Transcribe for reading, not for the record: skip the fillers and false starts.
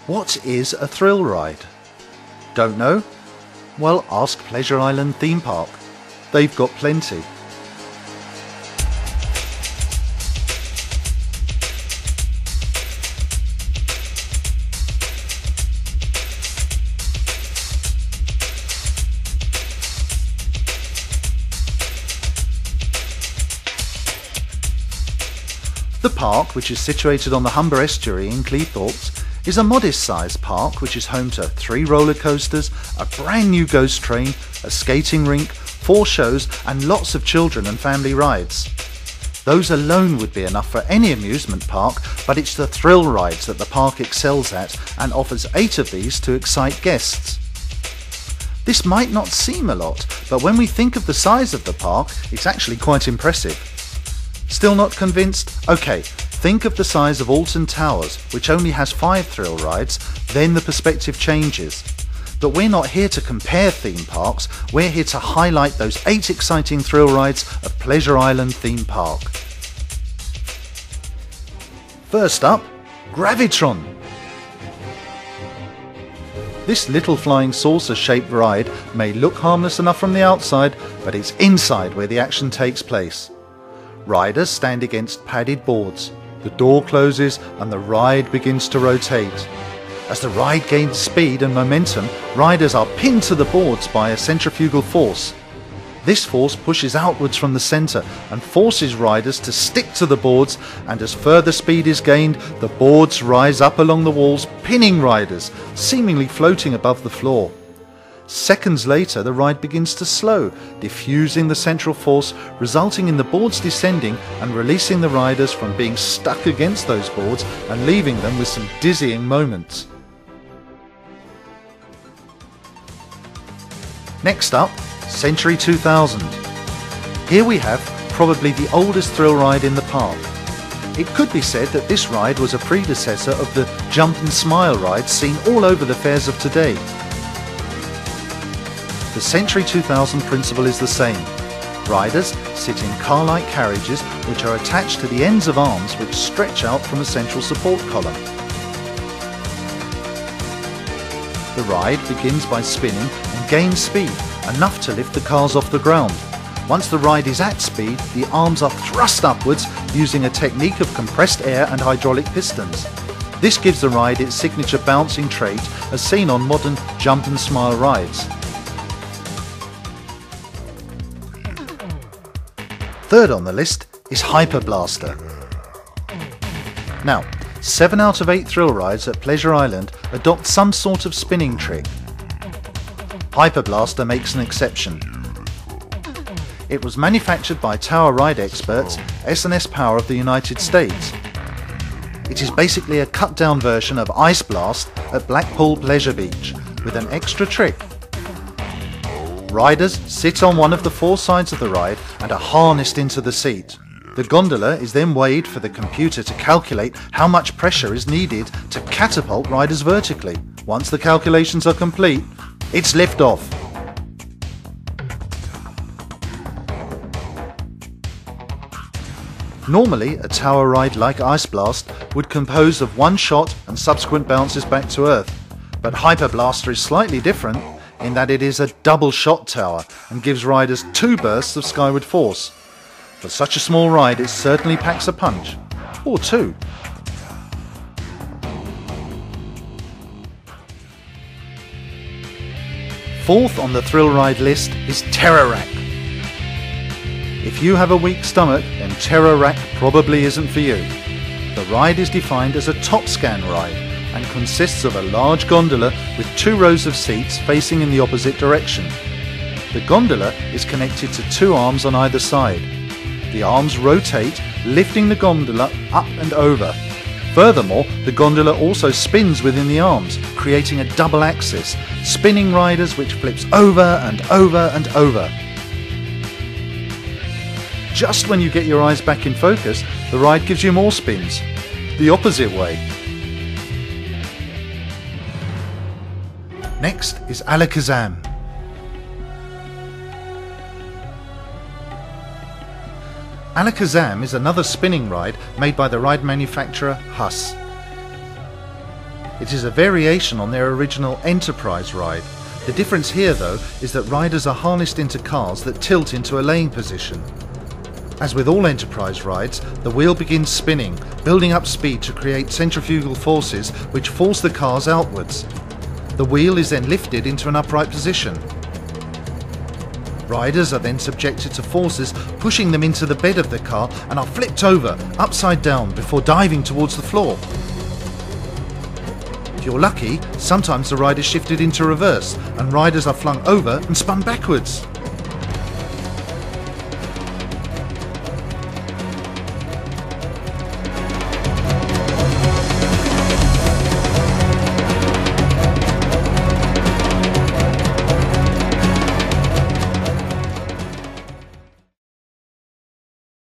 What is a thrill ride? Don't know? Well, ask Pleasure Island Theme Park. They've got plenty. The park, which is situated on the Humber Estuary in Cleethorpes, is a modest-sized park which is home to 3 roller coasters, a brand new ghost train, a skating rink, 4 shows and lots of children and family rides. Those alone would be enough for any amusement park, but it's the thrill rides that the park excels at and offers 8 of these to excite guests. This might not seem a lot, but when we think of the size of the park, it's actually quite impressive. Still not convinced? Okay, think of the size of Alton Towers, which only has 5 thrill rides, then the perspective changes. But we're not here to compare theme parks, we're here to highlight those 8 exciting thrill rides of Pleasure Island Theme Park. First up, Gravitron. This little flying saucer-shaped ride may look harmless enough from the outside, but it's inside where the action takes place. Riders stand against padded boards. The door closes and the ride begins to rotate. As the ride gains speed and momentum, riders are pinned to the boards by a centrifugal force. This force pushes outwards from the centre and forces riders to stick to the boards, and as further speed is gained, the boards rise up along the walls, pinning riders, seemingly floating above the floor. Seconds later, the ride begins to slow, diffusing the central force, resulting in the boards descending and releasing the riders from being stuck against those boards and leaving them with some dizzying moments. Next up, Century 2000. Here we have probably the oldest thrill ride in the park. It could be said that this ride was a predecessor of the Jump and Smile rides seen all over the fairs of today. The Century 2000 principle is the same. Riders sit in car-like carriages which are attached to the ends of arms which stretch out from a central support column. The ride begins by spinning and gains speed, enough to lift the cars off the ground. Once the ride is at speed, the arms are thrust upwards using a technique of compressed air and hydraulic pistons. This gives the ride its signature bouncing trait as seen on modern Jump and Smile rides. Third on the list is Hyper Blaster. Now, 7 out of 8 thrill rides at Pleasure Island adopt some sort of spinning trick. Hyper Blaster makes an exception. It was manufactured by tower ride experts S&S Power of the United States. It is basically a cut-down version of Ice Blast at Blackpool Pleasure Beach, with an extra trick. Riders sit on one of the 4 sides of the ride and are harnessed into the seat. The gondola is then weighed for the computer to calculate how much pressure is needed to catapult riders vertically. Once the calculations are complete, it's liftoff. Normally, a tower ride like Ice Blast would compose of one shot and subsequent bounces back to Earth, but Hyper Blaster is slightly different in that it is a double shot tower and gives riders 2 bursts of skyward force. For such a small ride, it certainly packs a punch, or 2. Fourth on the thrill ride list is Terror Rack. If you have a weak stomach, then Terror Rack probably isn't for you. The ride is defined as a top scan ride and consists of a large gondola with 2 rows of seats facing in the opposite direction. The gondola is connected to 2 arms on either side. The arms rotate, lifting the gondola up and over. Furthermore, the gondola also spins within the arms, creating a double axis, spinning riders which flips over and over and over. Just when you get your eyes back in focus, the ride gives you more spins, the opposite way. Next is Alakazam. Alakazam is another spinning ride made by the ride manufacturer Huss. It is a variation on their original Enterprise ride. The difference here though is that riders are harnessed into cars that tilt into a laying position. As with all Enterprise rides, the wheel begins spinning, building up speed to create centrifugal forces which force the cars outwards. The wheel is then lifted into an upright position. Riders are then subjected to forces pushing them into the bed of the car and are flipped over, upside down, before diving towards the floor. If you're lucky, sometimes the ride is shifted into reverse and riders are flung over and spun backwards.